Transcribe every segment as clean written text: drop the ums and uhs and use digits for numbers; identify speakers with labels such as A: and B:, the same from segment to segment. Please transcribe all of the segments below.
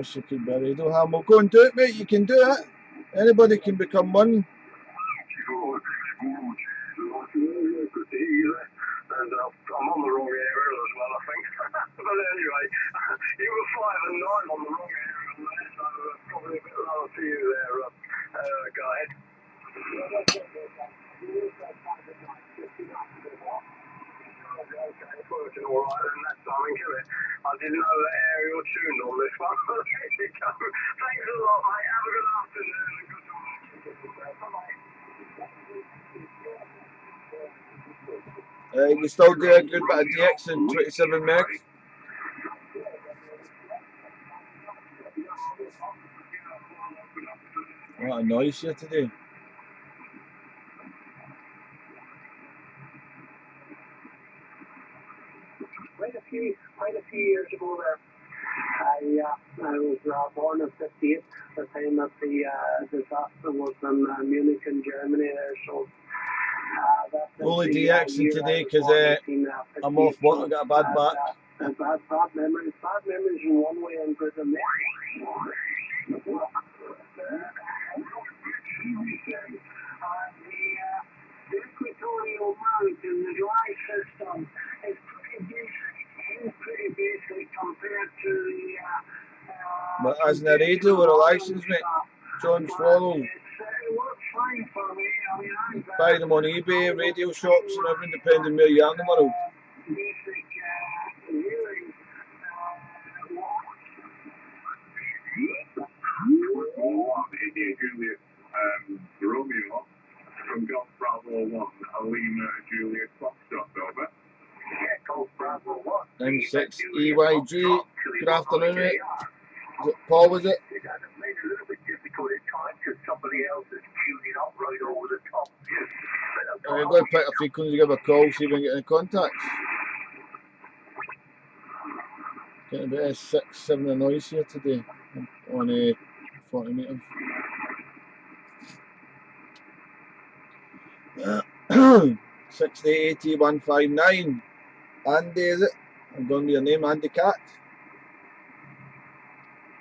A: wish you could be a radio ham. Well, go and do it, mate. You can do it. Anybody can become one.
B: And I'm on the wrong area as well, I think. But anyway, you were 5 and 9 on the wrong area, so probably a bit lower for you there, guy. Okay, it's working all right, and that's something, isn't it? I didn't know that aerial tuned on this one. There you go. Thanks a lot, mate. Have a good afternoon and good talk. Bye-bye.
A: You still do a good bit of DX in 27 megs. What a noise here today.
B: Quite a few years ago there, I was born in '58, the time that the disaster was in Munich in Germany there, so
A: Only DXing today because I'm off work, I got a bad back.
B: Bad memories in one way and good in the equatorial mountain, the dry system is pretty basic compared to the
A: but as in a radio with a license, mate, John Swallow.
B: It works fine for me. I mean,
A: buy them on eBay, radio shops and everything, depending where you are in the world.
B: Basic hearing
C: India Juliet Romeo from Golf Bravo 1, Alima Juliet Foxtrot, over.
B: Golf Bravo 1.
A: M6 EYG, good afternoon, mate. Is it Paul, was it?
B: It has made it a little bit difficult at times because somebody else is tuning up right over the top.
A: I'm going to pick a frequency, give a call, see if we can get in contact. Getting a bit of 6-7 of noise here today on 40 metres. 6080159. Andy, is it? I'm going with your name, Andy Cat.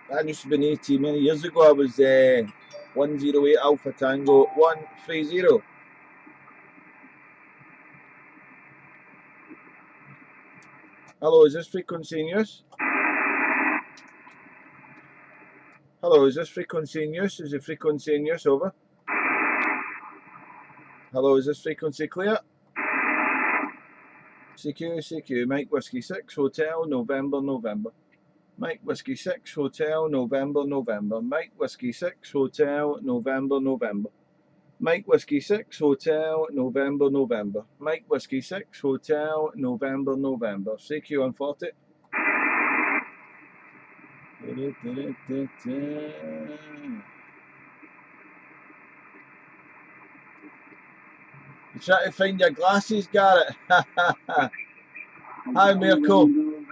A: That used to be 80 many years ago. I was 108 Alpha Tango 130. Hello, is this frequency in use? Hello, is this frequency in use? Is the frequency in use? Over. Hello, is this frequency clear? CQ, Mike Whiskey 6 Hotel, November. Mike Whiskey 6 Hotel, November. Mike Whiskey 6 Hotel, November. Mike Whiskey 6 Hotel, November. Mike Whiskey 6 Hotel, November. CQ on 40. You trying to find your glasses, Garrett? Hi, Mirko.
C: Good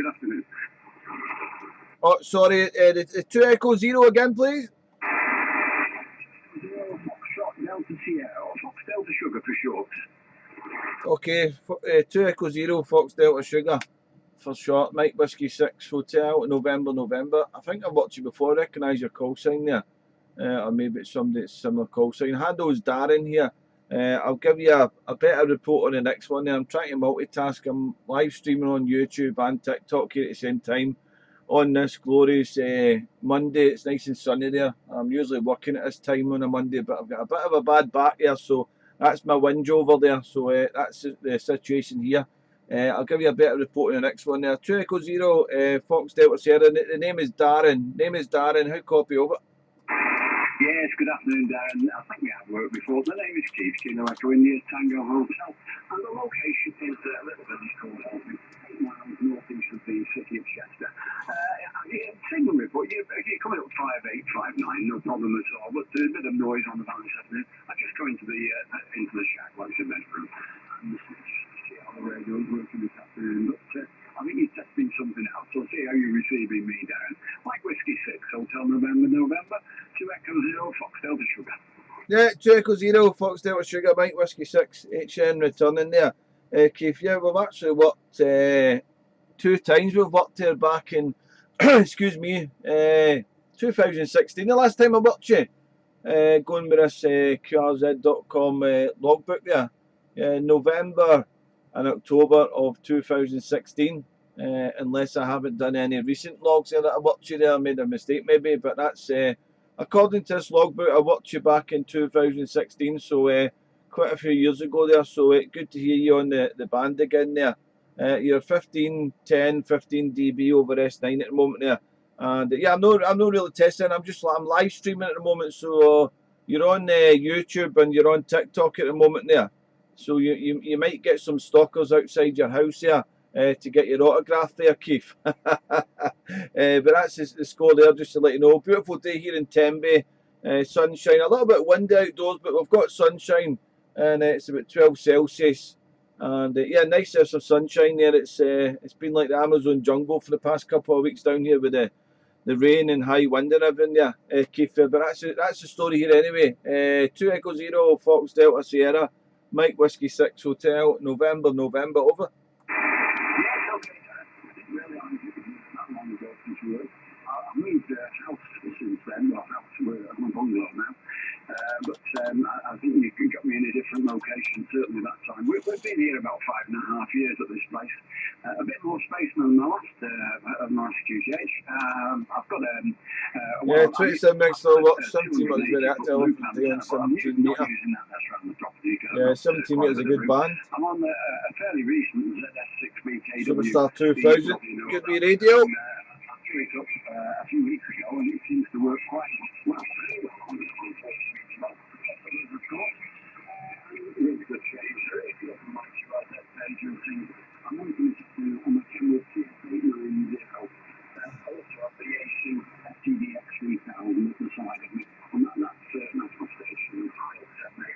C: afternoon.
A: Oh, sorry, the 2 Echo Zero again, please.
C: Delta Sierra, Fox Delta Sugar for short.
A: Okay, 2 Echo Zero, Fox Delta Sugar for short. Mike Whiskey 6 Hotel, November. I think I've watched you before, recognise your call sign there. Or maybe it's somebody that's similar call sign. Handle's Darren here. I'll give you a better report on the next one there. I'm trying to multitask. I'm live streaming on YouTube and TikTok here at the same time on this glorious Monday. It's nice and sunny there. I'm usually working at this time on a Monday, but I've got a bit of a bad back here, so that's my whinge over there. So that's the situation here. I'll give you a better report on the next one there. 2 Echo Zero, Fox Delta Sierra. The name is Darren. How copy over?
C: Yes, good afternoon, Darren. I think we have worked before. The name is Keith, Kilo Echo India Tango Hotel, and the location is a little village called Elvin, 8 miles northeast of the city of Chester. Signal report, you're coming up 5859, no problem at all, but there's a bit of noise on the balance afternoon. I just go into the shack, like the bedroom, and see how the radio's working this afternoon. But I think you're testing something out, so see how you're receiving me, Darren. Mike Whiskey 6, Hotel November. 2 Echo Zero, Fox Delta Sugar.
A: Yeah, 2 Echo Zero, Fox Delta Sugar, Mike Whiskey 6, HN returning there. Keith, yeah, we've actually worked two times we've worked here back in, excuse me, 2016. The last time I worked you, going with this QRZ.com logbook there, November and October of 2016. Unless I haven't done any recent logs there that I worked you there, I made a mistake maybe, but that's according to this logbook I worked you back in 2016, so quite a few years ago there. So good to hear you on the band again there. You're 15, 10, 15 dB over S9 at the moment there. And yeah, I'm not really testing. I'm live streaming at the moment. So you're on YouTube and you're on TikTok at the moment there. So you might get some stalkers outside your house there to get your autograph there, Keith. But that's the score there, just to let you know. Beautiful day here in Tenby. Sunshine, a little bit windy outdoors, but we've got sunshine, and it's about 12 Celsius. And yeah, nice there's some sunshine there. It's been like the Amazon jungle for the past couple of weeks down here with the rain and high wind and everything there, Keith. But that's the story here anyway. 2 Echo Zero, Fox Delta Sierra, Mike Whiskey 6 Hotel, November, over.
C: Yes, okay. I didn't realise it was that long ago since you worked. I moved house since then, well, house, I'm a bungalow now. But I think you got me in a different location, certainly that time. We've been here about 5.5 years at this place. A bit more space than the last QTH. I've got
A: yeah, 27 makes a lot. 17 metres very active, doing 17 metre. Yeah, 17 metres a good band.
C: I'm on a fairly recent ZS6B KW.
A: Superstar 2000, good be radio.
C: I threw it up a few weeks ago, and it seems to work quite well. Really good change. If you open my QRZ page, you'll see I'm wanting to do on the Qth Tenby. Also have the AC TDX 3000 at the side of me. And that's national station.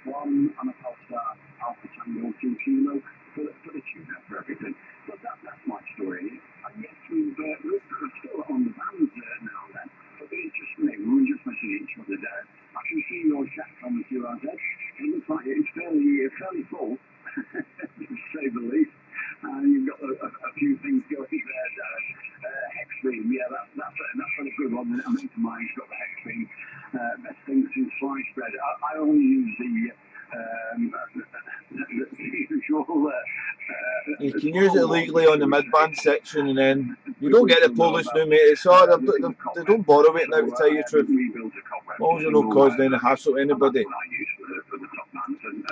C: One and a Pulsar Alpha Tango 2 kilo for the tune-up for everything. So that's my story. And yes, we're still on the bands now and then, but it's just me. We're just missing each other down. I can see your chat on the QRZ. It looks like it's fairly full, to say the least. You've got a few things going there, Darren. Hexbeam, yeah, that's a good one. A mate of mine's got the Hexbeam. Best thing since sliced bread. I only use the usual.
A: You can use it legally on the mid-band section, and then you don't get the Polish new, mate. It's all, they don't bother with it now, to tell you the truth. As long as you're not causing any hassle to anybody.
C: For the top bands and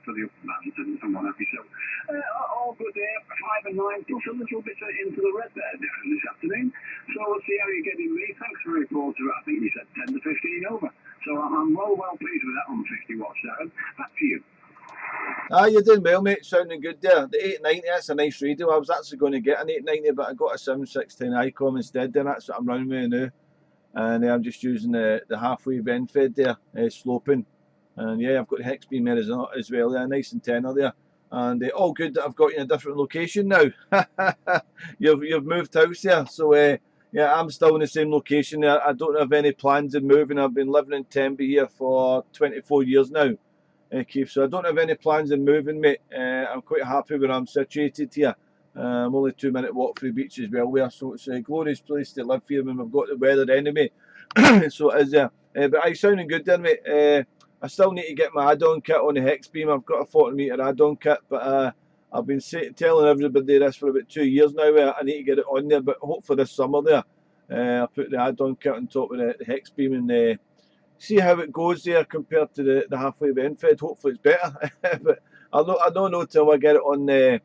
C: for the upper bands and what have you. So, all good there, 5 and 9, plus a little bit into the red there this afternoon. So we'll see how you're getting me. Thanks for the report. I think you said 10 to 15 over. So I'm well pleased with that on 50 watts, Darren. Back to you.
A: You're doing well, mate. Sounding good there. The 890, that's a nice radio. I was actually going to get an 890, but I got a 7610 ICOM instead. Then that's what I'm running with now. And I'm just using the halfway vent fed there, sloping. And yeah, I've got the Hexbeam there as well. There, nice antenna there. And all good that I've got you in a different location now. You've moved house there, so yeah, I'm still in the same location there. I don't have any plans of moving. I've been living in Tenby here for 24 years now, Keith. So I don't have any plans of moving, mate. I'm quite happy where I'm situated here. I'm only 2-minute walk through the beach as well there, so it's a glorious place to live here when we've got the weather anyway. So it is there. But I sounding good there, mate. I still need to get my add-on kit on the Hexbeam. I've got a 40-metre add-on kit, but I've been telling everybody this for about 2 years now. I need to get it on there, but hopefully this summer there, I'll put the add-on kit on top of the Hexbeam and see how it goes there compared to the halfway vent fed. Hopefully it's better, but I don't know till I get it on the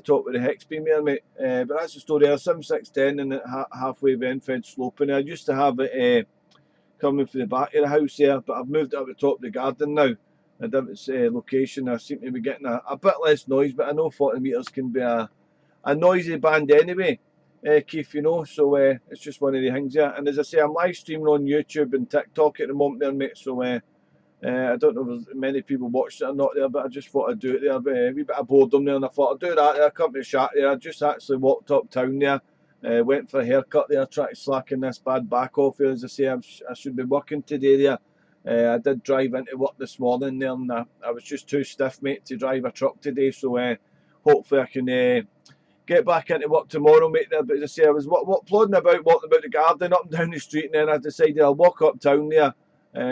A: top of the Hexbeam here, mate. But that's the story. A 7610 and the halfway vent fed sloping. I used to have it coming from the back of the house there, but I've moved it up the top of the garden now. A different location. I seem to be getting a bit less noise, but I know 40 metres can be a noisy band anyway, Keith, you know, so it's just one of the things there. And as I say, I'm live streaming on YouTube and TikTok at the moment there, mate, so I don't know if there's many people watched it or not there, but I just thought I'd do it there. A wee bit of boredom there, and I thought I'd do that there, company chat there. I just actually walked uptown there. Went for a haircut there, trying to slacken this bad back off here. As I say, I should be working today there. I did drive into work this morning there, and I was just too stiff, mate, to drive a truck today. So hopefully I can get back into work tomorrow, mate. There, but as I say, I was plodding about, walking about the garden up and down the street, and then I decided I'll walk uptown there,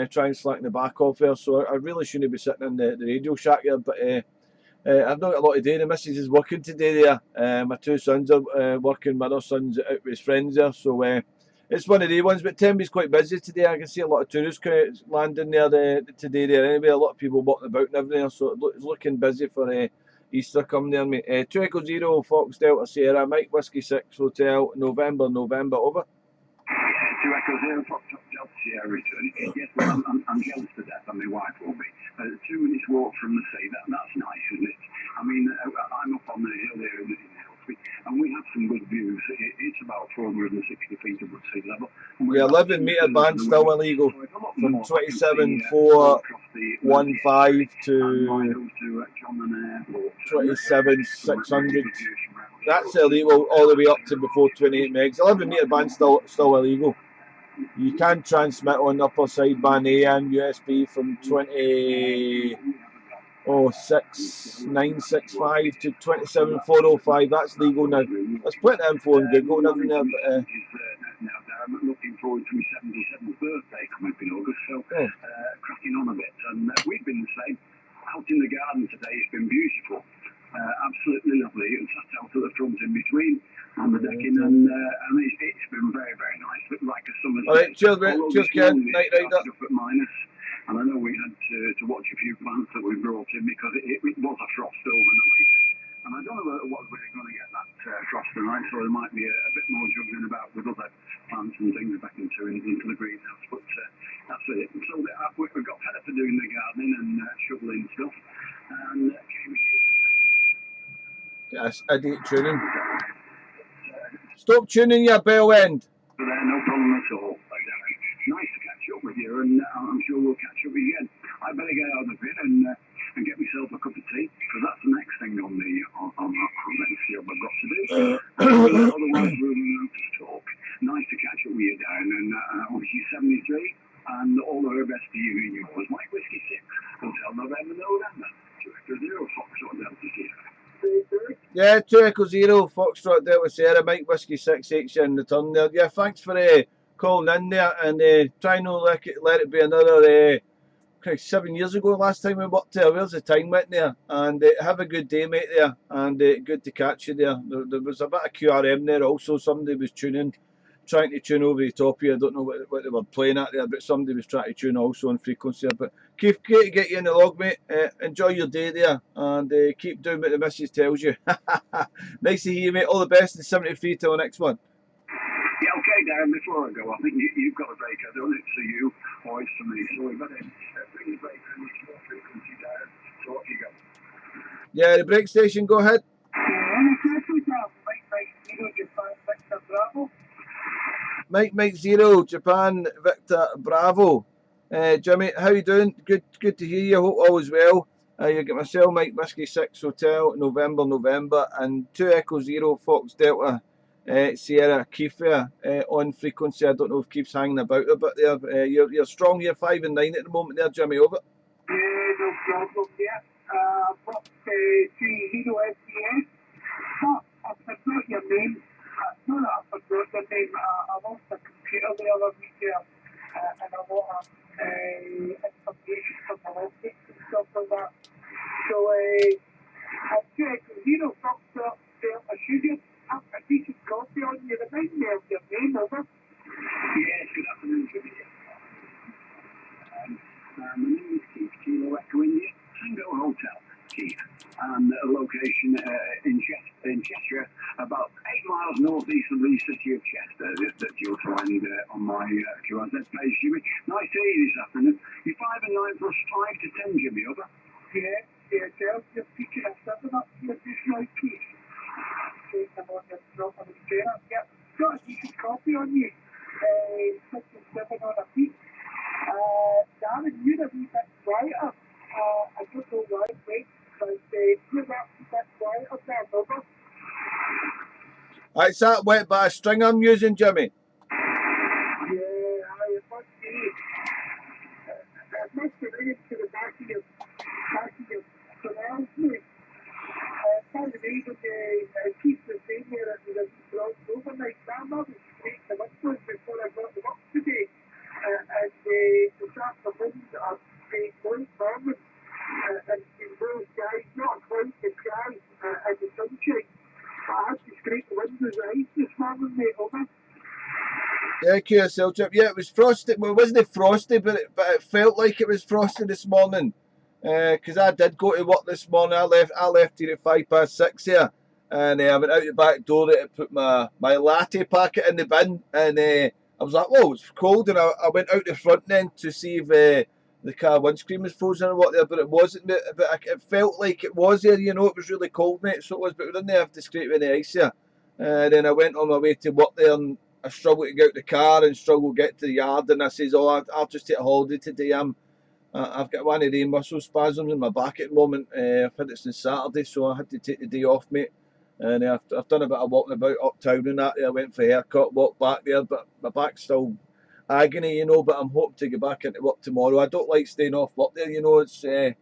A: try and slacken the back off there. So I really shouldn't be sitting in the Radio Shack here, but I've not got a lot to do. The missus is working today there. My two sons are working. My other son's out with his friends there, so it's one of the ones. But Tenby's quite busy today. I can see a lot of tourists landing there today. There anyway, a lot of people walking about and everything else. So it's looking busy for Easter coming there, mate. 2 Echo Zero, Fox Delta Sierra, Mike Whiskey 6 Hotel, November, over.
C: 2 Echo Zero, Fox Delta Sierra returning. Yes, well, I'm jealous to death, and my wife will be. 2 minutes walk from the sea, that's nice, isn't it? I mean, I'm up on the hill here in Helsby, and we have some good views. It's about 460 feet above sea level.
A: The 11-metre band still illegal from 27,415 to 27,600. That's illegal all the way up to before 28 megs. 11-metre band still illegal. You can transmit on the upper sideband AM USB from 6,965 to 27,405. That's legal now. There's plenty of info on Google and everything there, but
C: I'm looking forward to my 77th birthday coming up in August, so cracking on a bit. And we've been the same. Out in the garden today, it's been beautiful. Absolutely lovely. It was sat out at the front in between on the decking, and it's been very, very nice. But like a summer's
A: all right, cheers, mate. Cheers, Ken. Night,
C: up at minus, and I know we had to watch a few plants that we brought in because it was a frost overnight. And I don't know what we're going to get that frost tonight, so there might be a bit more juggling about with other plants and things back into the greenhouse. But that's it. So we've got Heather for doing the gardening and shoveling stuff, and came here.
A: Yes, idiot tuning. Stop tuning your bell end.
C: No problem at all. Nice to catch up with you, and I'm sure we'll catch up again. I better get out of it and get myself a cup of tea, because that's the next thing on the next job I've got to do. Otherwise, we'll just talk. Nice to catch up with you, Darren, and I wish you 73, and all the very best to you and yours. Mike Whiskey 6 Hotel November. 2 Echo Zero, Foxtrot Delta Sierra.
A: Yeah, 2 Echo Zero, Foxtrot Delta Sierra, Mike Whiskey 6H in return there. Yeah, thanks for calling in there, and try not let it be another 7 years ago last time we worked there. Where's the time went there? And have a good day, mate, there, and good to catch you there. There was a bit of QRM there also. Somebody was trying to tune over the top here. I don't know what they were playing at there, but somebody was trying to tune also on frequency. But Keith, great to get you in the log, mate. Enjoy your day there, and keep doing what the missus tells you. Nice to hear you, mate. All the best, and 73 till the next one.
C: Yeah, okay, Darren, before I go, I think you've got a break. I don't know it's for you or it's for me, so we've got to bring the break and it's more frequency, Darren. So off you go.
A: Yeah, the break station, go ahead. Mike Zero, Japan Victor Bravo. Jimmy, how you doing? Good to hear you. Hope all is well. You get myself, Mike Whiskey 6 Hotel, November, and 2 Echo Zero Fox Delta Sierra Keith on frequency. I don't know if Keith's hanging about a bit there. You're strong here, 5 and 9 at the moment there, Jimmy, over.
B: Yeah, no problem, yeah. What, 3 Zero SDS? I forgot your name. No, I forgot your name. I lost the computer the other week there, and a lot of information from the office and stuff like that. So, I'm sure Zero Fox I should have a decent coffee on you. Remind me of your name, over.
C: Yes, good afternoon, Jimmy. My name is Keith, Kilo Echo India, Tango Hotel, Keith, and a location in Cheshire, about 8 miles northeast of the city of Chester, that you'll find on my QRZ page, Jimmy. Nice to hear you this afternoon. You're 5 and 9 plus 5 to 10, Jimmy, over. Yeah, Charles, you're speaking of 7 up here just right, Keith. Take them on your drop on the train up, yeah. Got a decent coffee on you. 6 and 7 on a peak. Darren, you're a wee bit quieter. I don't know why, mate, but you're a wee bit quieter there, over.
A: It's that wet by a string I'm using, Jimmy.
B: Yeah, it must be. It must be running to the back of your canals, mate. by the way, when Qth Tenby at the bronze overnight, my mum was straight to Winston before I got them up today. And this afternoon, I'm straight going forward. And in those guys, not quite the sky and the sunshine. But I had to scrape the windows ice this morning, mate, over.
A: Yeah, QSL trip. Yeah, it was frosty. Well, it wasn't frosty, but it felt like it was frosty this morning. Because I did go to work this morning. I left here at 6:05 here, and I went out the back door to put my latte packet in the bin, and I was like, "Whoa, it's cold," and I went out the front then to see if the car windscreen was frozen or what there, but it wasn't. But it felt like it was there. You know, it was really cold, mate. So it was, but we didn't have to scrape any ice here. And then I went on my way to work there, and I struggled to get out the car and struggled to get to the yard, and I says, "Oh, I'll just take a holiday today. I've got one of the muscle spasms in my back at the moment. I've had it since Saturday, so I had to take the day off, mate. And I've done a bit of walking about uptown and that. I went for a haircut, walked back there, but my back's still agony, you know. But I'm hoping to get back into work tomorrow. I don't like staying off work there, you know. It's the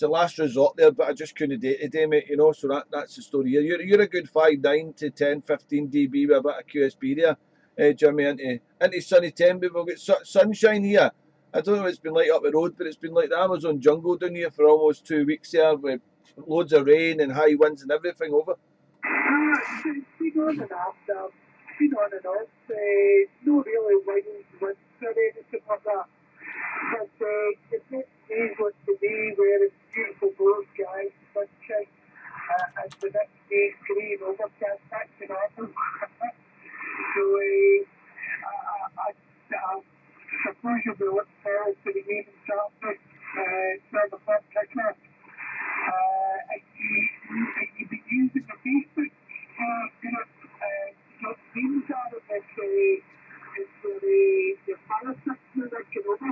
A: last resort there, but I just couldn't do it today, mate. You know, so that's the story here. You're a good 5, 9 to 10, 15 dB with a bit of QSB there. Jimmy, into sunny Tenby. We've got sunshine here. I don't know what it's been like up the road, but it's been like the Amazon jungle down here for almost 2 weeks here, with loads of rain and high winds and everything over.
B: It's been on and off, it's been on and off. No really wild winds or anything like that. But the next day was today where it's beautiful blue skies, sunshine, and the next day's grey and overcast back to normal. So I suppose you'll be looking forward to the game on Saturday, 12 o'clock kickoff. You've been using the Facebook, what teams are of this, the fire sticks that get over.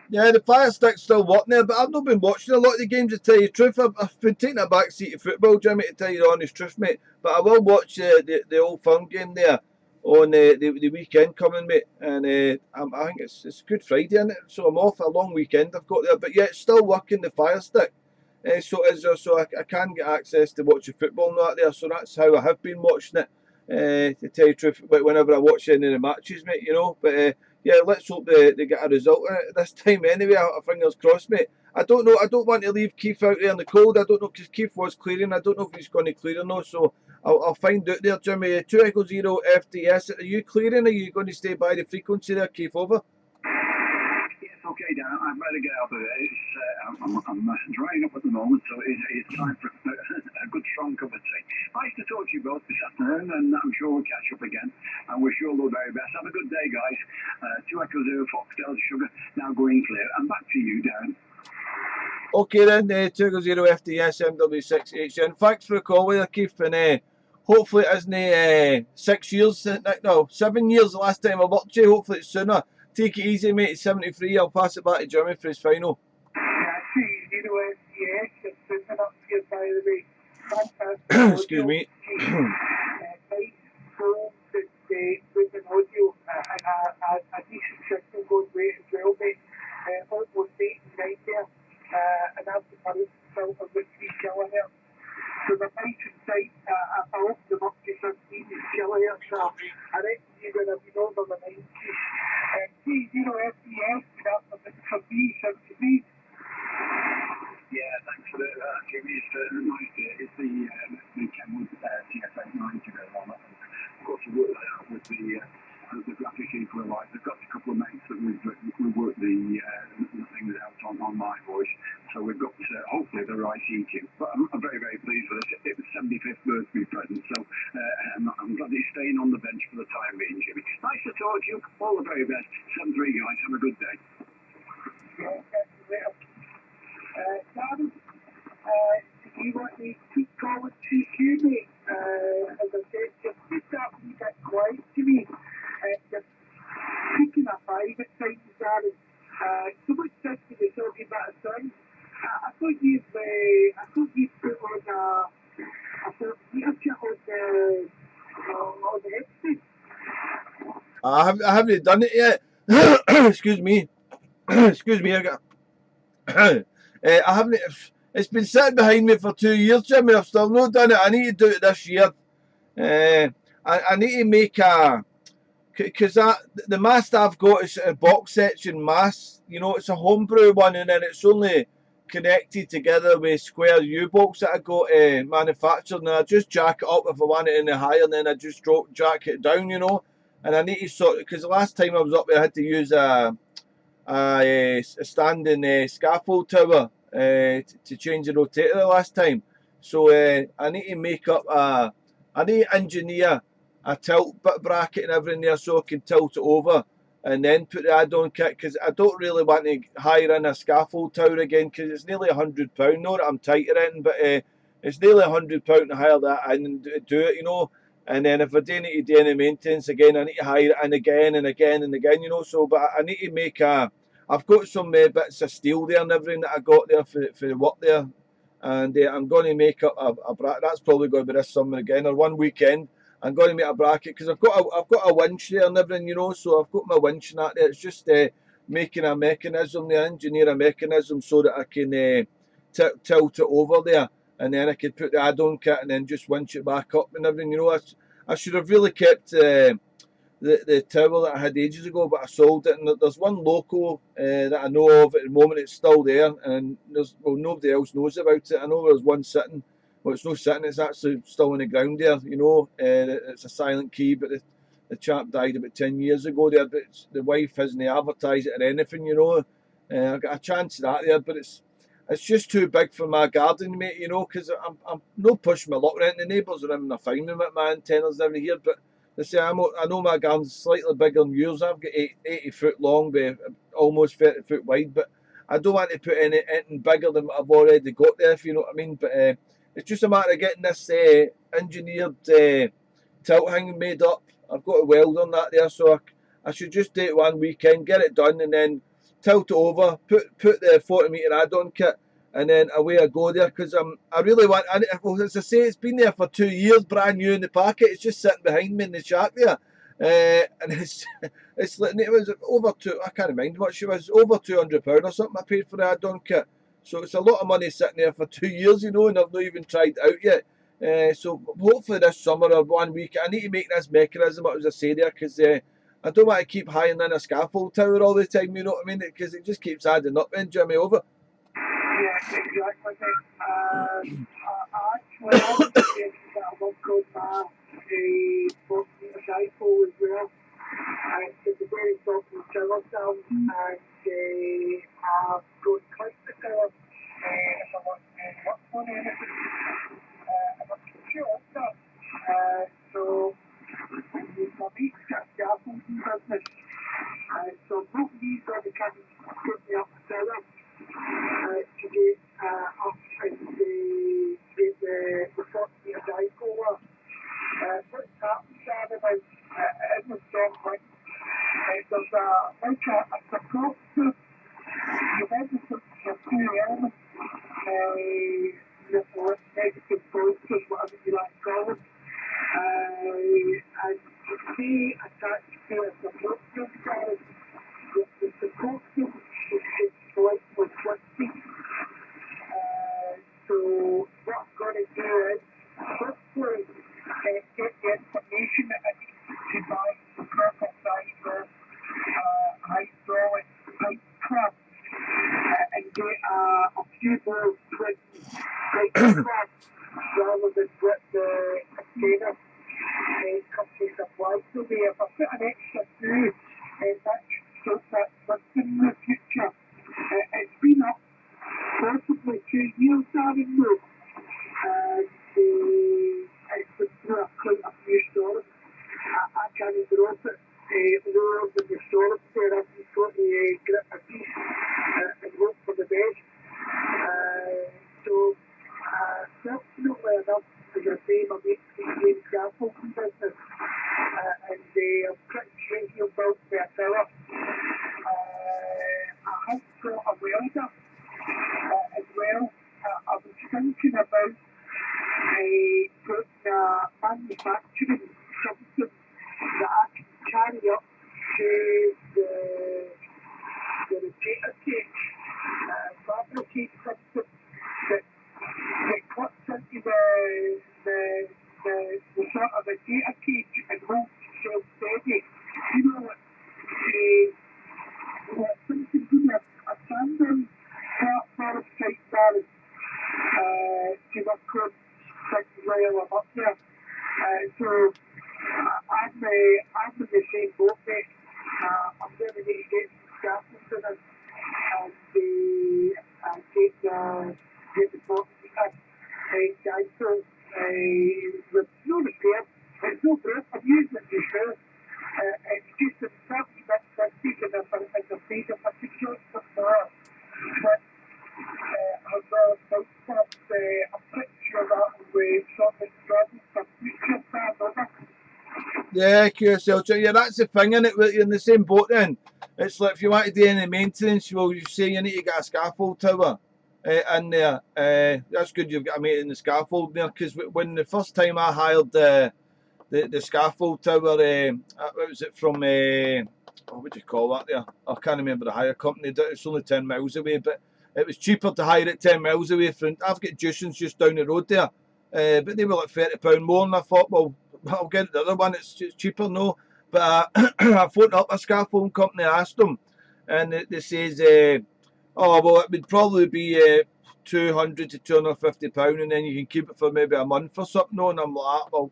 A: Yeah, the Fire Stick's still working there, but I've not been watching a lot of the games, to tell you the truth. I've been taking a back seat to football, Jimmy, to tell you the honest truth, mate. But I will watch the Old Firm game there on the weekend coming, mate. And I think it's Good Friday, isn't it? So I'm off a long weekend I've got there. But yeah, it's still working the Fire Stick. So I can get access to watch the football and that there. So that's how I have been watching it, to tell you the truth, whenever I watch any of the matches, mate, you know. But yeah, let's hope they get a result this time anyway. Fingers crossed, mate. I don't know. I don't want to leave Keith out there in the cold. I don't know, because Keith was clearing. I don't know if he's going to clear or not. So I'll find out there, Jimmy. 2 Echo 0 FTS. Are you clearing? Are you going to stay by the frequency there, Keith? Over.
C: Yes, okay, Dan. I'd better get out of it. I'm drying up at the moment, so it's time for a good strong cup of tea. Nice to talk to you both this afternoon, and I'm sure we'll catch up again. I wish you all the very best. Have a good day, guys. 2 Echo 0 Foxtel Sugar, now going clear. And back to you, Darren.
A: Okay then, 2 Echo 0 FTS MW6HN. Thanks for the call with you, Keith, and hopefully it isn't 6 years, no, 7 years the last time I worked you. Hopefully it's sooner. Take it easy, mate. It's 73. I'll pass it back to Jimmy for his final. Excuse me.
B: A decent system goes way as well, mate. Almost 8 and 9 there, and I've got a filter with 3 kilohertz. So the nice and tight, I opened them up to 15 kilohertz, so I reckon you're going to be over the 90s. T0 FDS, that's a bit for me, 73.
C: Yeah, thanks for that, Jimmy. It's nice. It's the weekend with TS89 to go on. Of course, we work that out with the graphic equalizer. I've got a couple of mates that we work the things out on my voice. So we've got hopefully the right EQ. But I'm very, very pleased with it. It was 75th birthday present, so I'm glad he's staying on the bench for the time being, Jimmy. Nice to talk to you. All the very best. 7-3, guys. Have a good day.
B: Darren, do you want me to keep calling CQ, mate? As I said, just keep that wee bit quiet to me. Just speaking of 5 at times, Darren. So much sense to the talking about a sound. I thought you'd put on a meter on the headset.
A: I haven't done it yet. Excuse me. Excuse me. I haven't. It's been sitting behind me for 2 years, Jimmy. I've still not done it. I need to do it this year. I need to make a, because the mast I've got is a box section mast. You know, it's a homebrew one, and then it's only connected together with square U-bolts that I got manufactured, and I just jack it up if I want it any higher, and then I just jack it down, you know. And I need to sort, because the last time I was up there, I had to use a standing scaffold tower to change the rotator the last time. So I need to make up I need to engineer a tilt bit bracket and everything there so I can tilt it over and then put the add-on kit, because I don't really want to hire in a scaffold tower again, because it's nearly £100. Not that I'm tight at it, but it's nearly £100 to hire that and do it, you know. And then if I do need to do any maintenance again, I need to hire it in again and again and again, you know. So, but I need to make a. I've got some bits of steel there and everything that I got there for the work there, and I'm going to make up a bracket. That's probably going to be this summer again or one weekend. I'm going to make a bracket because I've got a winch there and everything, you know. So I've got my winch and that there. It's just making a mechanism, the engineer a mechanism so that I can tilt it over there, and then I could put the add-on kit and then just winch it back up and everything. You know, I should have really kept the tower that I had ages ago, but I sold it. And there's one local that I know of at the moment. It's still there, and nobody else knows about it. I know there's one sitting. Well, it's not sitting. It's actually still on the ground there. You know, it's a silent key, but the chap died about 10 years ago there. But the wife hasn't advertised it or anything. You know, I got a chance of that there, but it's just too big for my garden, mate. You know, because I'm not pushing my luck around. The neighbours are having a fine with my antennas down here, but they say I know my garden's slightly bigger than yours. I've got 80 foot long by almost 30 foot wide, but I don't want to put anything bigger than what I've already got there, if you know what I mean. But it's just a matter of getting this engineered tilt hanging made up. I've got a weld on that there, so I should just do it one weekend, get it done, and then tilt it over, put the 40-metre add-on kit, and then away I go there, because I really want. Well, as I say, it's been there for 2 years, brand new in the packet. It's just sitting behind me in the shack there, and it's like it was over two. I can't remember what she was, over £200 or something. I paid for the add-on kit, so it's a lot of money sitting there for 2 years, you know, and I've not even tried it out yet. So hopefully this summer or one week, I need to make this mechanism, as I say there, because I don't want to keep hiring in a scaffold tower all the time, you know what I mean? Because it just keeps adding up then, Jimmy, over.
B: Yeah, exactly. Actually, I was thinking that I work on my 40-metre dipole as well. And it's a very soft tower sound, and I've got clips the tower if I want to work on anything. I'm not sure of that. So, my mate's got a scaffolding business. So both of these are the kind of put me up the tower to get up and get the 40-metre dipole. What's happened, Dad, about in the storm wind, there's a support group. You've obviously got two elements, negative, positive, whatever you like to call it. And they attach to a support group, Dad. The support group is slightly twisty. So what I'm going to do is hopefully get the information that I need to buy the proper size of hydraulic pipe clamp and get a few more twin pipe clamps rather than what the container company supplies to me. If I put an extra through, that should stop that twisting in the future. It's been up possibly 2 years now in Europe, and it's been through quite a few storms. I can't drop it lower than the storm there. I've just got to grip my teeth and hope for the best. So, fortunately enough, as I say, my mate's got a scaffolding business, and I'm pretty sure he'll build me a tower. I have got a welder as well. I was thinking about putting a manufacturing substance that I can carry up to the rotator cage, fabricate something that I'm in the same boat, mate. I'm going to need to get some scaffolding in and get the boat guys. So with no repair, it's no broke. I'm using it just now. It's just a 30 bits rusty and the feed of a secure stuff there. But I've I'm pretty sure that will sort of struggle for future plans, over.
A: Yeah, QSL. Yeah, that's the thing, innit? You're in the same boat then. It's like if you want to do any maintenance, well, you say you need to get a scaffold tower in there. That's good you've got a mate in the scaffold there, because when the first time I hired the scaffold tower, what was it from, what do you call that there? I can't remember the hire company. It's only 10 miles away, but it was cheaper to hire it 10 miles away. I've got Jusins just down the road there, but they were like £30 more, and I thought, well, I'll get the other one, it's cheaper, no. But I phoned up a scaffolding company, I asked them, and they says, oh, well, it would probably be £200 to £250, and then you can keep it for maybe a month or something, no? And I'm like, well,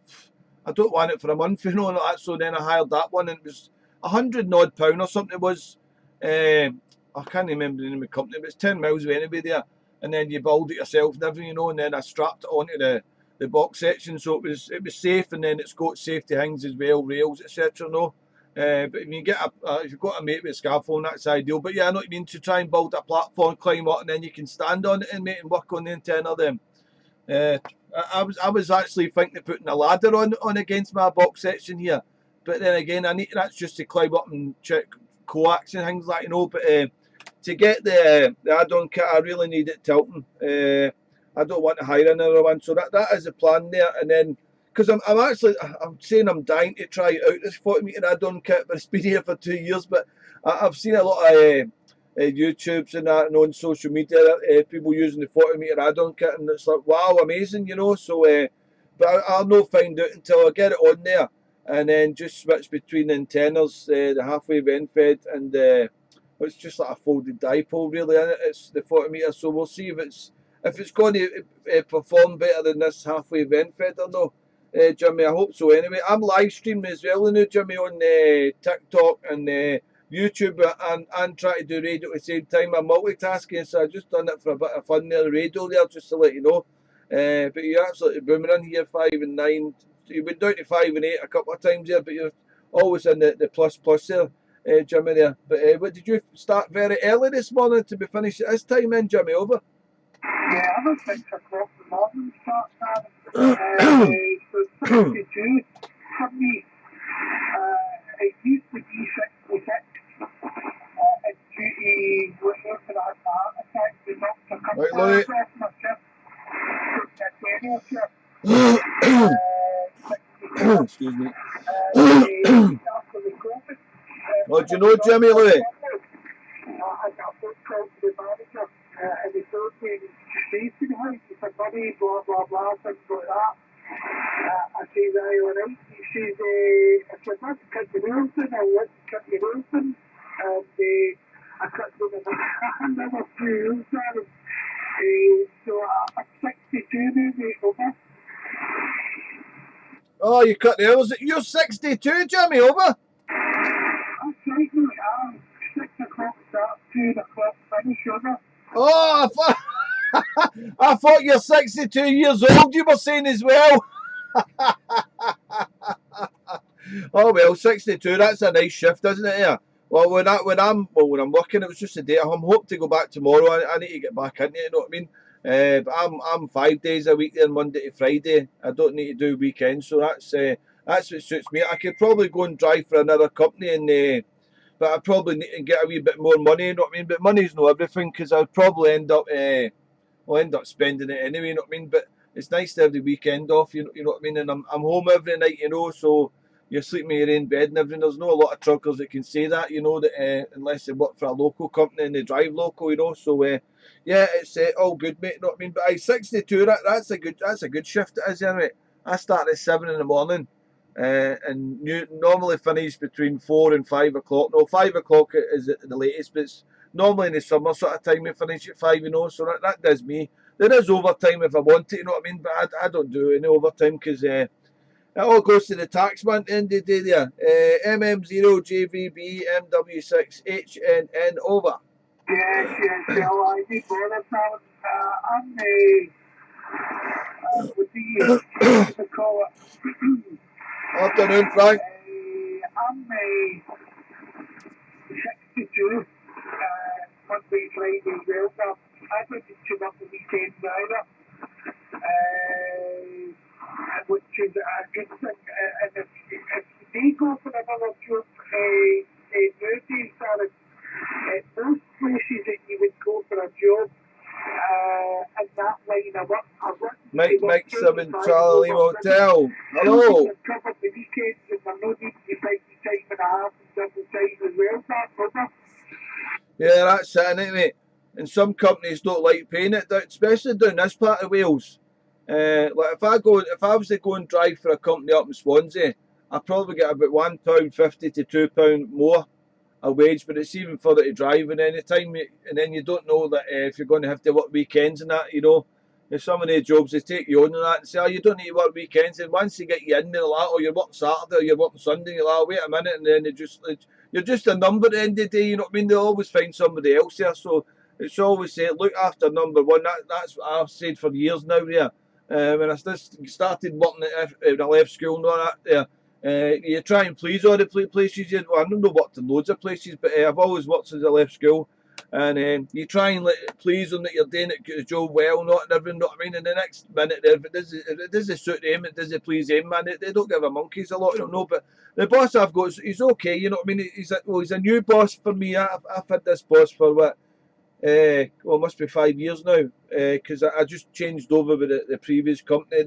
A: I don't want it for a month, you know, and that. So then I hired that one, and it was £100 odd or something. It was, I can't remember the name of the company, but it's 10 miles away anyway there. And then you build it yourself and everything, you know, and then I strapped it onto the box section, so it was safe, and then it's got safety things as well, rails, etc. No, but if you get if you've got a mate with a scaffold, that's ideal. But yeah, I know what you mean, to try and build a platform, climb up, and then you can stand on it and mate and work on the antenna. Then I was actually thinking of putting a ladder on against my box section here, but then again, that's just to climb up and check coax and things like, you know. But to get the add-on kit, I really need it tilting. I don't want to hire another one, so that is the plan there. And then, because I'm saying I'm dying to try out this 40-metre add-on kit, but it's been here for 2 years. But I've seen a lot of YouTubes and that, and on social media, people using the 40-metre add-on kit, and it's like, wow, amazing, you know. So, but I'll not find out until I get it on there, and then just switch between the antennas, the halfway vent fed, and it's just like a folded dipole, really, and it's the 40-metre. So we'll see if it's going to perform better than this halfway vent fed or no. Jimmy, I hope so. Anyway, I'm live streaming as well now, Jimmy, on TikTok and YouTube, and try to do radio at the same time. I'm multitasking, so I just done it for a bit of fun there, the radio there, just to let you know. But you're absolutely booming in here, 5 and 9. You've been down to 5 and 8 a couple of times there, but you're always in the plus there, Jimmy there. But what, did you start very early this morning to be finished at this time then, Jimmy, over?
B: Yeah, I was 6 o'clock in the morning start time. So 62 for me. It used to be 66. It's due to going for that heart attack. The doctor comes
A: Right, Louis.
B: my shift.
A: Excuse me.
B: After the COVID.
A: Oh, do you know Jimmy, Louis?
B: I got a phone call to the manager, and they told me she's in the house, he said, money, blah, blah, blah, things like that. I said, alright. He says, I said, let's cut the nails in, let's cut the nails in. And I cut them in another 2 years there. So I'm 62 now, mate, over.
A: Oh, you cut the hours. You're 62, Jimmy, over?
B: That's right, mate. 6 o'clock start, 2 o'clock finish, over.
A: Oh, I thought you're 62 years old, you were saying as well. Oh well, 62. That's a nice shift, isn't it? Yeah. Well, when I'm working, it was just a day. I'm hoping to go back tomorrow. I need to get back into it. You know what I mean? But I'm 5 days a week there, Monday to Friday. I don't need to do weekends, so that's what suits me. I could probably go and drive for another company, and but I probably need to get a wee bit more money. You know what I mean? But money's not everything, because I'll probably end up spending it anyway. You know what I mean? But it's nice to have the weekend off. You know what I mean? And I'm home every night. You know, so you're sleeping in your own bed and everything. There's not a lot of truckers that can say that, you know, that unless they work for a local company and they drive local, you know. So yeah, it's all good, mate. You know what I mean? But 62, that's a good shift. It is, anyway. I start at 7 in the morning, and normally finish between 4 and 5 o'clock. No, 5 o'clock is the latest, but it's normally in the summer sort of time we finish at 5, you know. So that does me. There is overtime if I want it, you know what I mean? But I don't do any overtime, because It all goes to the taxman at the end of the day there. MM0JVB MW6HNN over.
B: Yes, yes, well, I did bother, pal. I'm what do you call it?
A: Afternoon, Frank.
B: I'm 62, Monday, Friday, well, so I don't do too much the weekends either, which is a good thing. And if they go for another job, nowadays, Sarah, most places that you would go for a job in that line of work, I work
A: Mike 7 Charlie Hotel. Hello.
B: You've covered the weekends and they're not need to take the time and a half and double time as well, that,
A: Yeah, that's it, innit, mate? And some companies don't like paying it, especially down this part of Wales. Like if I was to go and drive for a company up in Swansea, I'd probably get about £1.50 to £2 more a wage, but it's even further to drive and any time, and then you don't know that if you're going to have to work weekends and that, you know. There's some of the jobs they take you on and that and say, oh, you don't need to work weekends, and once they get you in, they're like, oh, you're working Saturday or you're working Sunday, you're like, oh, wait a minute, and then you're just a number at the end of the day, you know what I mean? They always find somebody else there, so it's always say, look after number one. That's what I've said for years now there. When I started working when I left school and all that there, you try and please all the places. Well, I don't know what to loads of places, but I've always worked since I left school. And you try and please them that you're doing the job well, not and everything, know what I mean? And the next minute, if it doesn't suit them, it doesn't please them, man, they don't give a monkey's a lot of them know. But the boss I've got, he's okay, you know what I mean? He's a new boss for me. I've had this boss for what? Well, it must be 5 years now, because I just changed over with the previous company.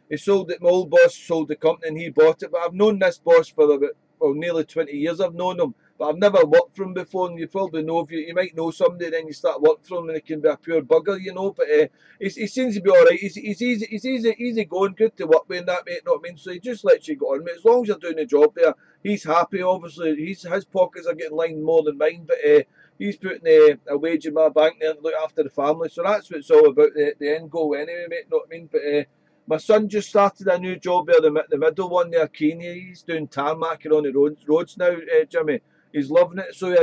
A: He sold it. My old boss sold the company and he bought it. But I've known this boss for about nearly 20 years. I've known him, but I've never worked for him before. And you probably know if you might know somebody, then you start working for him, and it can be a pure bugger, you know. But he seems to be all right. He's easy going, good to work with, and that, mate. Know what I mean? So he just lets you go on, mate. As long as you're doing the job there, he's happy. Obviously, his pockets are getting lined more than mine, but. He's putting a wage in my bank there to look after the family. So that's what it's all about, the end goal anyway, mate, know what I mean? But my son just started a new job there, the middle one there, Keeney. He's doing tarmacking on the roads now, Jimmy. He's loving it. So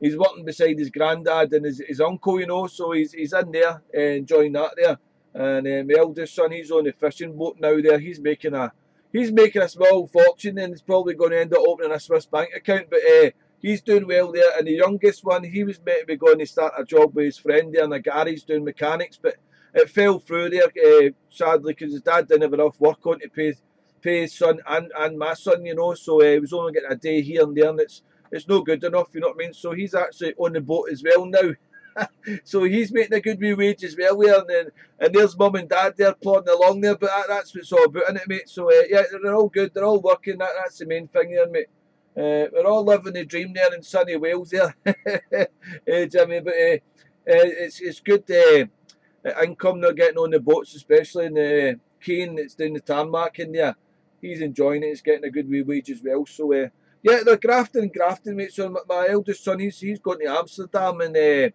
A: he's working beside his granddad and his uncle, you know, so he's in there enjoying that there. And my eldest son, he's on the fishing boat now there. He's making a small fortune and he's probably going to end up opening a Swiss bank account, but he's doing well there. And the youngest one, he was meant to be going to start a job with his friend there in the garage doing mechanics, but it fell through there, sadly, because his dad didn't have enough work on to pay his son and my son, you know. So he was only getting a day here and there, and it's no good enough, you know what I mean. So he's actually on the boat as well now. So he's making a good wee wage as well there, and there's mum and dad there plodding along there, but that's what it's all about, isn't it, mate? So yeah, they're all good, they're all working. That's the main thing there, mate. We're all living the dream there in sunny Wales there, Jimmy. But it's good income they're getting on the boats, especially in Kane that's doing the tarmac in there. He's enjoying it. He's getting a good wee wage as well. So yeah, they're grafting, mate. So my eldest son, he's going to Amsterdam and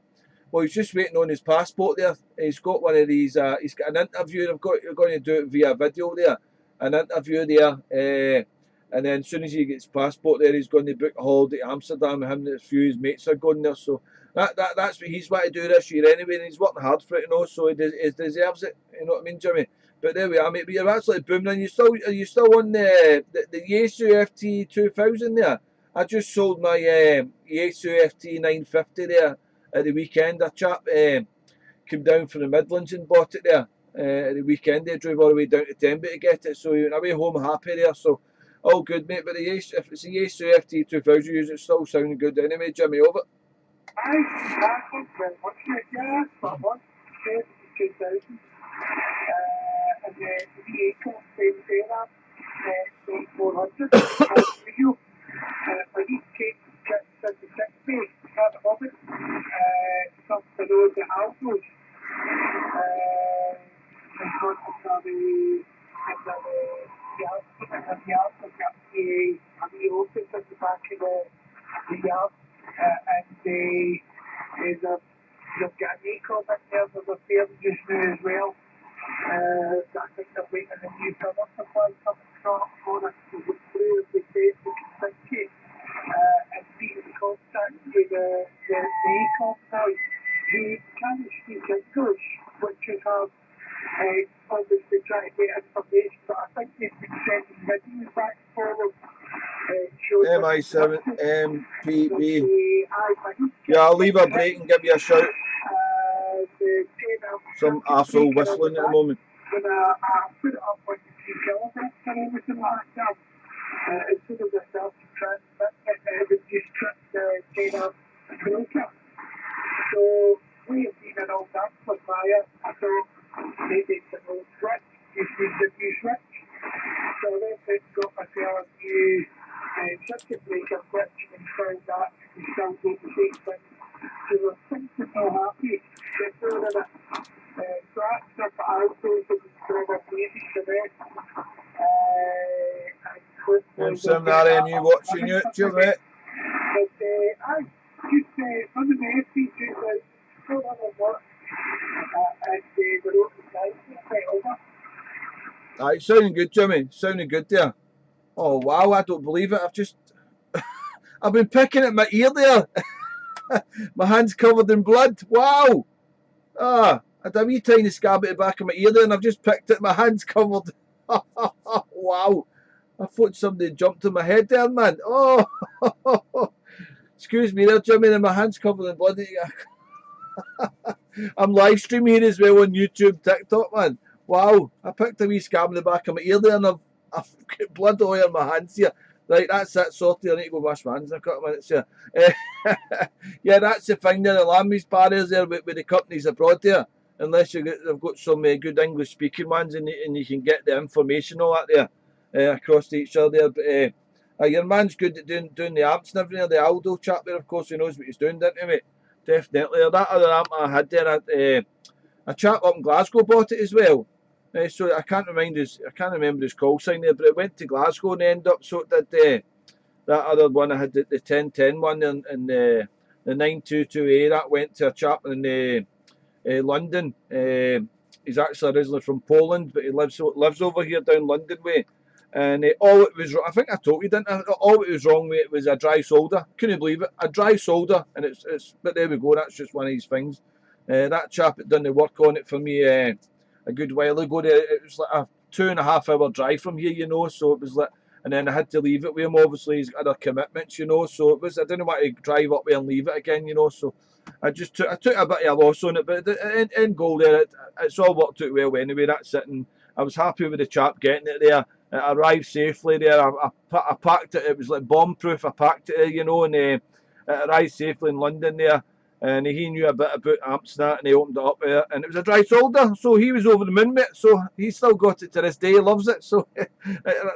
A: well, he's just waiting on his passport there. He's got one of these. He's got an interview. They're going to do it via video there, an interview there. And then as soon as he gets his passport there, he's going to book a holiday to Amsterdam. Him and a few of his mates are going there. So that's what he's wanting to do this year anyway. And he's working hard for it, you know. So he deserves it. You know what I mean, Jimmy? But there we are, mate. But you're absolutely booming. And are you still on the Yaesu FT 2000 there? I just sold my Yaesu FT 950 there at the weekend. A chap came down from the Midlands and bought it there at the weekend. They drove all the way down to Tenby to get it. So he went away home happy there. So all good, mate. But if it's a Yaesu FT 2000, it's still sounding good anyway, Jimmy. Over.
B: Thanks very much, yeah, spot on. 2000. And the V8 same that, 400. Video. For each case, get 76 base at the moment. Some for those that have those. And got the yard, and the office at the back of the yard. And they've got an eco in there for the field just now as well. I think they're waiting on the new power supply coming from us to the blue of the state of Kentucky. And being in contact with the ACOM boys who can speak English, which is obviously trying to get information, but I think they've been sending videos back and forward.
A: MI7 MPB. Yeah, I'll leave a break and give you a shout. Some arsehole whistling at the moment.
B: When I put it up on the 3 kilobits and everything like that, as soon as I started to transmit it would just trip the data filter. So we have been an old amplifier. I thought maybe it's an old switch. Just use the new switch. So then it's got myself a new circuit breaker switch and installed that and still do the same thing. So we're thinking so happy. They're doing it. So that's stuff that I was doing to probably the rest.
A: M7RMU watching you. Cheers, mate.
B: But I just on the message is still on the work and the road is quite over.
A: Aye, sounding good, Jimmy. Sounding good there. Oh wow, I don't believe it. I've been picking at my ear there. My hand's covered in blood. Wow. I had a wee tiny scab at the back of my ear there and I've just picked it. My hand's covered. Wow. I thought somebody jumped on my head there, man. Oh, excuse me there, Jimmy, and my hand's covered in blood. I'm live streaming here as well on YouTube, TikTok, man. Wow, I picked a wee scab in the back of my ear there and I've got blood all over my hands here. Right, that's it, sorted. I need to go wash my hands in a couple of minutes here. Yeah, that's the thing there, the language barriers there with the companies abroad there. Unless they've got some good English speaking ones and you can get the information all that there across to each other there. But your man's good at doing the amps and everything. The Aldo chap there, of course, he knows what he's doing, doesn't he, mate? Definitely. That other amp I had there, a chap up in Glasgow bought it as well. So I can't remember his call sign there, but it went to Glasgow and ended up. So it did that other one. I had the 1010 one and the 922A that went to a chap in London. He's actually originally from Poland, but he lives over here down London way. And all it was, I think I told you, didn't I? All it was wrong with it was a dry solder. Couldn't believe it, a dry solder, and it's. But there we go. That's just one of these things. That chap had done the work on it for me a good while ago. It was like a 2.5 hour drive from here, so it was like. And then I had to leave it with him. Obviously, he's got other commitments, so it was. I didn't want to drive up there and leave it again, so. I took a bit of a loss on it, but in goal there, it's all worked out well anyway. That's it, and I was happy with the chap getting it there. It arrived safely there. I packed it. It was like bomb-proof. I packed it there, and it arrived safely in London there. And he knew a bit about amps and that, and he opened it up there, and it was a dry solder. So he was over the moon, mate. So he's still got it to this day. He loves it. So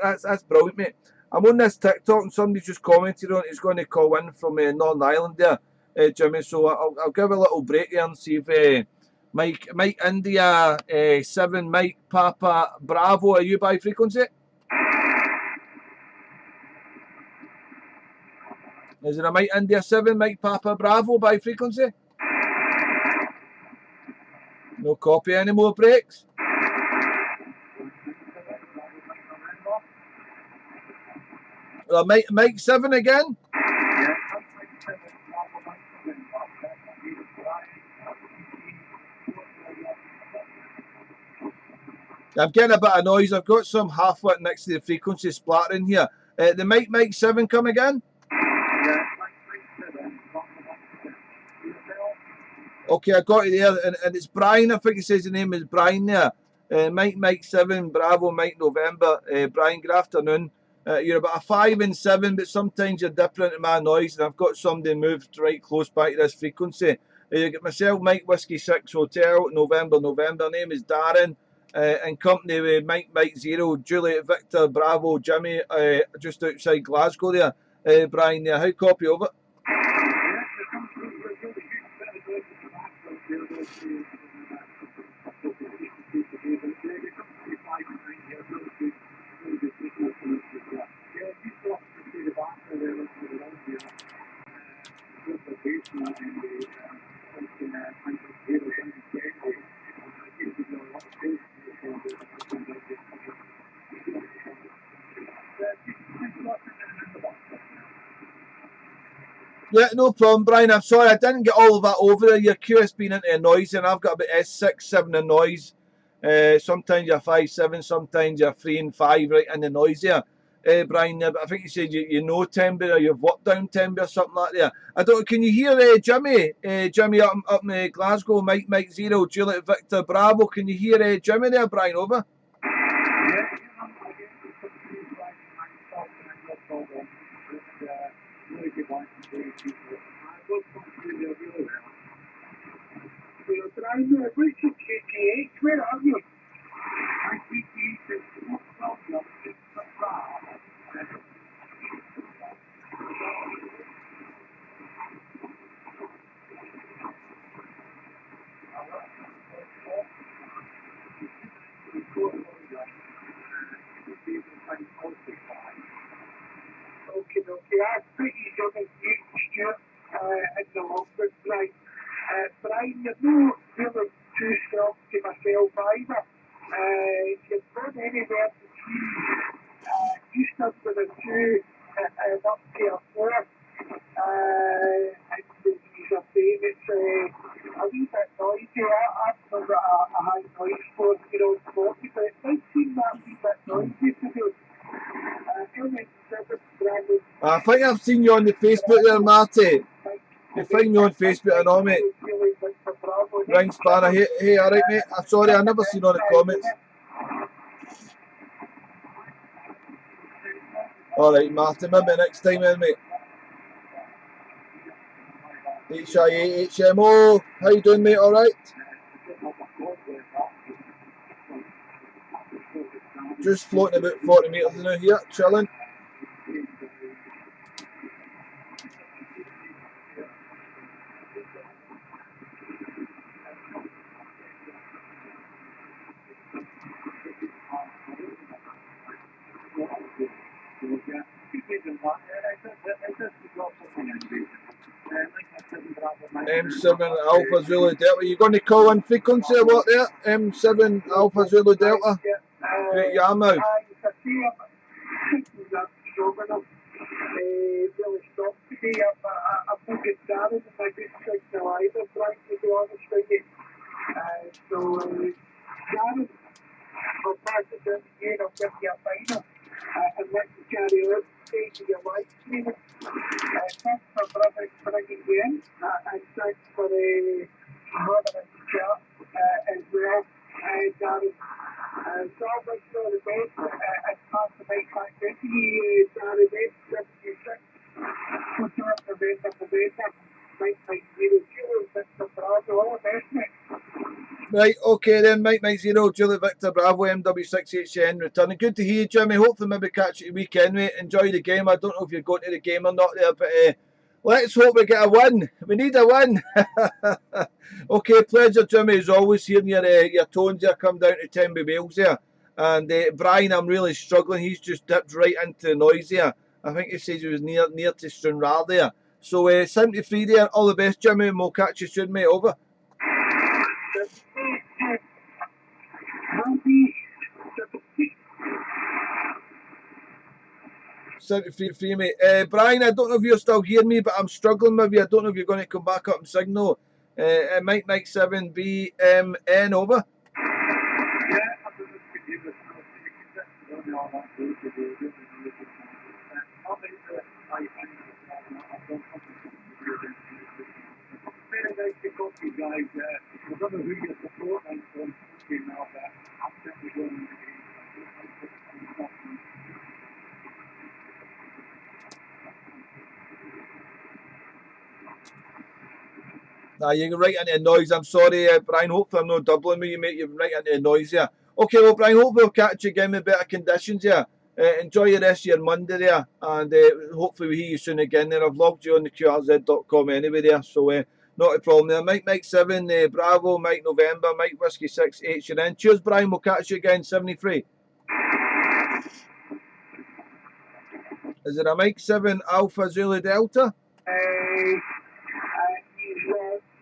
A: that's brilliant, mate. I'm on this TikTok, and somebody just commented on it. He's going to call in from Northern Ireland there. Jimmy, so I'll give a little break here and see if Mike India 7 Mike Papa Bravo, are you by frequency? Is it a Mike India 7 Mike Papa Bravo by frequency? No copy, any more breaks? Mike 7 again? I'm getting a bit of noise. I've got some half-wit next to the frequency splattering here. The Mike 7 come again? Okay, I got it there, and it's Brian. I think it says the name is Brian there. Mike 7, Bravo, Mike November. Brian, good afternoon. You're about a 5 and 7, but sometimes you're different in my noise, and I've got somebody moved right close by to this frequency. You get myself, Mike Whiskey 6 Hotel, November. Name is Darren. In company with Mike 0, Juliet Victor, Bravo, Jimmy, just outside Glasgow there. Brian there, how copy over? Yeah, no problem, Brian. I'm sorry I didn't get all of that over there. Your QS been into a noise, and I've got about S6, 7 in noise. Sometimes you're 5, 7, sometimes you're 3 and 5 right in the noise there. Brian, but I think you said you know Tenby or you've worked down Tenby or something like that. I don't. Can you hear Jimmy? Jimmy up in Glasgow, Mike 0, Juliet Victor Bravo. Can you hear Jimmy there, Brian? Over.
B: Which is KTH? Where are you? Okay, that's pretty good as you, Stuart, in the Longford line. Brian, you're not really too strong to myself either. You've gone anywhere between just under a 2 and up to a 4. And you're saying it's a wee bit noisy. I've still got a high noise for 40, but it does seem that wee bit noisy today.
A: I think I've seen you on the Facebook there, Marty. You find me on Facebook and all, mate. Ring Spanner. Hey, alright, mate. I'm sorry, I never seen on the comments. Alright, Marty, maybe next time then, mate. HIA, HMO. How you doing, mate? Alright? Just floating about 40 metres now here, chilling. M7 Alpha Zulu Delta. You going to call in frequency or what there? M7 Alpha Zulu Delta. Great yarn now.
B: Really stopped today. I've not got Darren in my good signal either, Brian, to be honest with you. So, Darren, I'll pass it down to you and I'll give you a final and let you carry on stage of your live streaming. Thanks for bringing you in and thanks for having us chat as well, Darren. So I'll wish you all the best and pass the mic back to you, Darren, 76. Put you up the better. Mike 0, Victor Bravo, all the best, mate.
A: Right, okay then, Mike 0, Juliet Victor Bravo, MW6HN returning. Good to hear you, Jimmy. Hopefully maybe catch you the weekend, mate. Enjoy the game. I don't know if you're going to the game or not there, but let's hope we get a win. We need a win. Okay, pleasure, Jimmy, as always, hearing your tones there come down to Tenby Wales there. And Brian, I'm really struggling. He's just dipped right into the noise there. I think he says he was near to Stranraer there. So 73 there. All the best, Jimmy, and we'll catch you soon, mate. Over. 73, mate. Brian, I don't know if you're still hearing me, but I'm struggling with you. I don't know if you're going to come back up and signal. Mike 7 BMN, over.
C: Very nice to talk to you guys. I don't know who you're supporting on now, but I'm certainly going to be.
A: Nah, you're right into the noise. I'm sorry, Brian. Hopefully I'm not doubling with you, mate. You're right into the noise here. Okay, well, Brian, hopefully we'll catch you again with better conditions here. Enjoy the rest of your Monday there, and hopefully we hear you soon again there. I've logged you on the QRZ.com anyway there, so not a problem there. Mike 7, Bravo, Mike November, Mike Whiskey 6, H&N. Cheers, Brian. We'll catch you again, 73. Is it a Mike 7 Alpha Zulu Delta?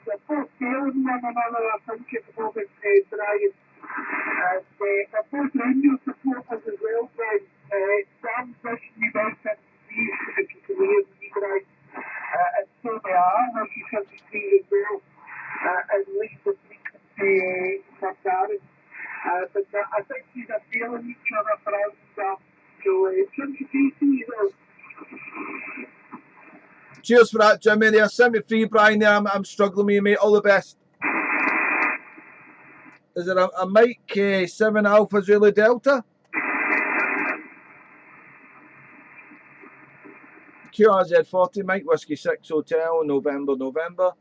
B: They're both failing one another, I think, at the moment, Brian. And they're both Rangers supporters as well, Brian. Sam's wishing you best in peace if you can hear me, Brian. And so whiskey 73 as well, at least a week for Darren. But I think these are failing each other for us. So, 73, you know.
A: Cheers for that, Jimmy. There, 73, Brian. There, I'm struggling with you, mate. All the best. Is it a Mike 7 Alpha Zulu Delta? QRZ40, Mike Whiskey 6 Hotel, November, November.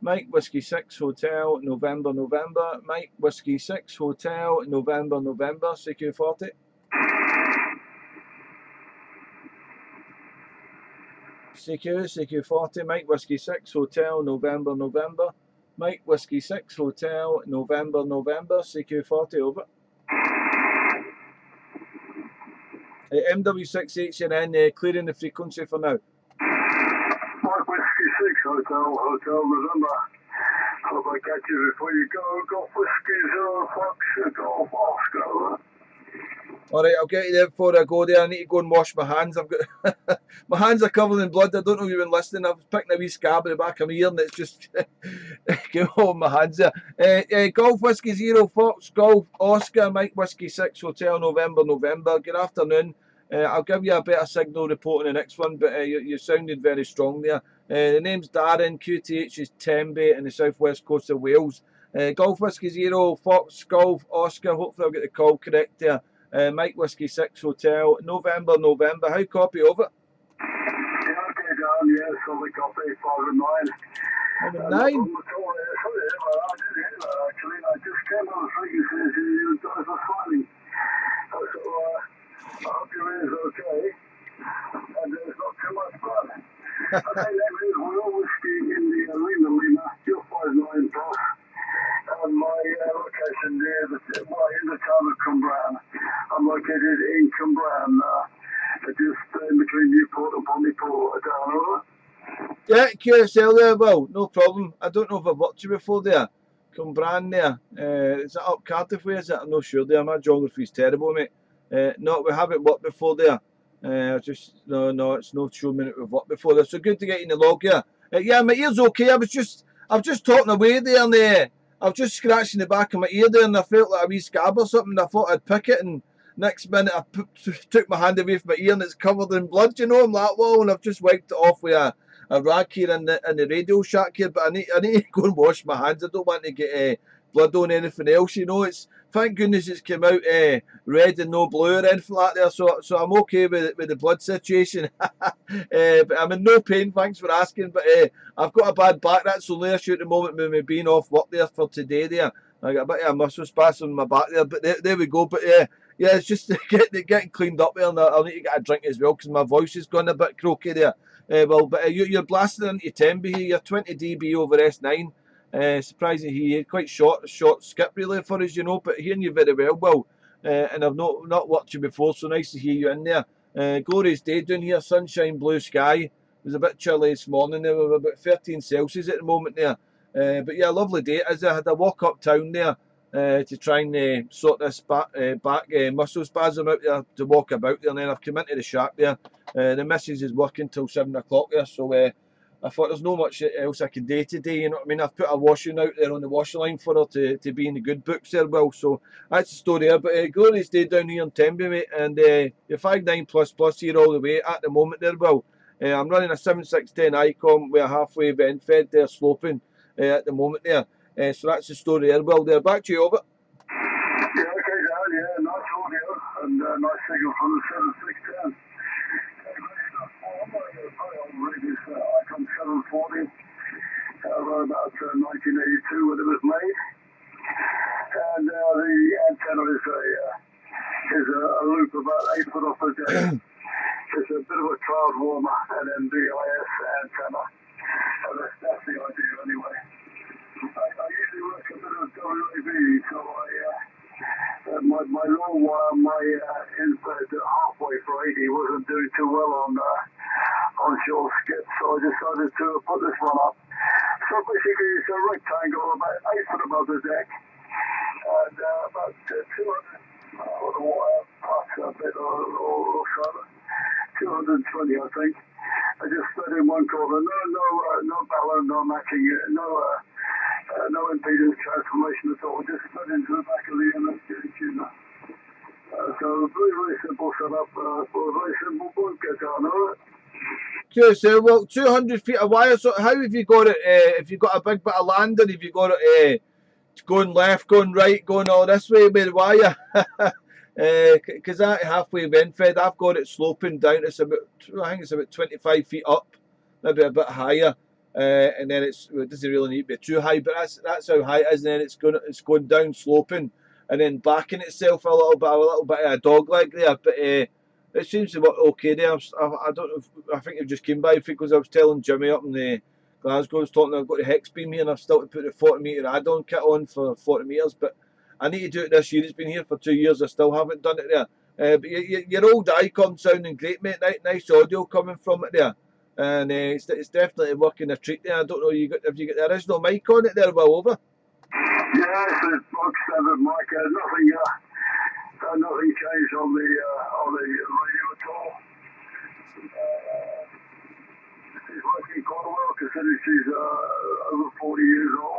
A: Mike Whiskey 6 Hotel, November, November. Mike Whiskey 6 Hotel, November, November. CQ40. CQ40, Mike Whiskey 6 Hotel, November, November. Mike Whiskey 6 Hotel, November, November. CQ40, over. MW6HNN, clearing the frequency for now.
C: Mike Whiskey 6 Hotel, November. Hope I catch you before you go. Golf Whiskey 0 Fox, Golf Oscar.
A: Alright, I'll get you there before I go there. I need to go and wash my hands. I've got my hands are covered in blood. I don't know if you've been listening. I've picked a wee scab in the back of my ear and it's just get on my hands there. Golf Whiskey 0 Fox, Golf Oscar, Mike Whiskey 6 Hotel, November, November. Good afternoon. I'll give you a better signal report in the next one, but you sounded very strong there. The name's Darren, Qth Tenby in the southwest coast of Wales. Golf Whiskey 0 Fox, Golf Oscar. Hopefully I'll get the call correct there. Mike Whiskey 6 Hotel, November, November. How copy over?
C: Yeah, okay, Dan, yeah, solid copy, 5 and 9.
A: 5 and 9.
C: Actually, I just came on the frequency you guys are finding. So, I hope your ears are okay, and there's not too much fun. Okay, name is Will Whiskey in the Lima, you're 5-9 plus. And my location there, in the town of Cumbran. I'm located in Cumbran, just in between Newport and Pontypool, down over.
A: Yeah, QSL there, Will. No problem. I don't know if I've watched you before there. Cumbran there. Is it up Cardiff way, is it? I'm not sure there. My geography's terrible, mate. No, we haven't worked before there. No, it's no showing me that we've worked before there. So good to get in the log here. Yeah, my ear's okay. I was just talking away there and I was just scratching the back of my ear there and I felt like a wee scab or something. I thought I'd pick it and next minute I took my hand away from my ear and it's covered in blood, you know. I'm like, whoa, and I've just wiped it off with a rag here in the radio shack here, but I need to go and wash my hands. I don't want to get blood on anything else, you know. It's thank goodness it's come out red and no blue or anything like that, so I'm okay with the blood situation. But I'm in no pain, thanks for asking, but I've got a bad back. That's the only issue at the moment with me being off work there for today there. I got a bit of a muscle spasm in my back there, but there we go. But yeah, it's just getting cleaned up there, and I'll need to get a drink as well because my voice has gone a bit croaky there. You're blasting into Tenby here. You're 20 dB over S9. Surprising here, quite short skip really for us, you know. But hearing you very well, Will, and I've not watched you before, so nice to hear you in there. Glorious day down here, sunshine, blue sky. It was a bit chilly this morning. There were about 13 Celsius at the moment there. But yeah, lovely day. As I had a walk up town there to try and sort this back muscle spasm out there to walk about there, and then I've come into the shack there. The missus is working till 7 o'clock there, so I thought there's no much else I can do today, you know what I mean. I've put a washing out there on the washing line for her to be in the good books there, Will. So that's the story there. But glorious day down here in Tenby, mate, and you're 5.9 plus here all the way at the moment there, Will. I'm running a 7610 ICOM with a halfway vent fed there sloping at the moment there. So that's the story there, Will. There, back to you, over.
C: Yeah, okay, Dan, yeah, nice audio and nice signal from the 7610. Icon 740, around about 1982 when it was made. And the antenna is a loop about 8 foot off the deck. It's a bit of a cloud warmer, an MBIS antenna. So that's the idea anyway. I usually work a bit of WAV, so my long wire, my inside halfway for 80 wasn't doing too well on short skips, so I decided to put this one up. So basically it's a rectangle about 8 foot above the deck and about 200 on the wire plus a bit or so, 220 I think. just slid in one corner. No balance, no matching it, no impedance transformation at all. Just slid into the back of the MSG tuner. So very simple setup for a very simple boat guitar, all right?
A: Okay, so well, 200 feet of wire. So how have you got it? If you got a big bit of land, or have you got it going left, going right, going all this way with the wire? Because that halfway wind fed, I've got it sloping down. It's about, I think it's about 25 feet up, maybe a bit higher. And then it doesn't really need to be too high, but that's how high it is. And then it's going down sloping, and then backing itself a little bit of a dog leg there. But it seems to work okay there. I don't know. I think it just came by because I was telling Jimmy up in the Glasgow, I was talking. I've got the hex beam here, and I've still to put the 40-metre add-on kit on for 40 metres, but I need to do it this year. It's been here for 2 years. I still haven't done it there. But your old icon sounding great, mate. Nice audio coming from it there, and it's definitely working a treat there. I don't know. Have you got the original mic on it there? Well over.
C: Yeah, it's a box standard mic. Nothing changed on the radio at all. She's working quite well considering she's over 40 years old.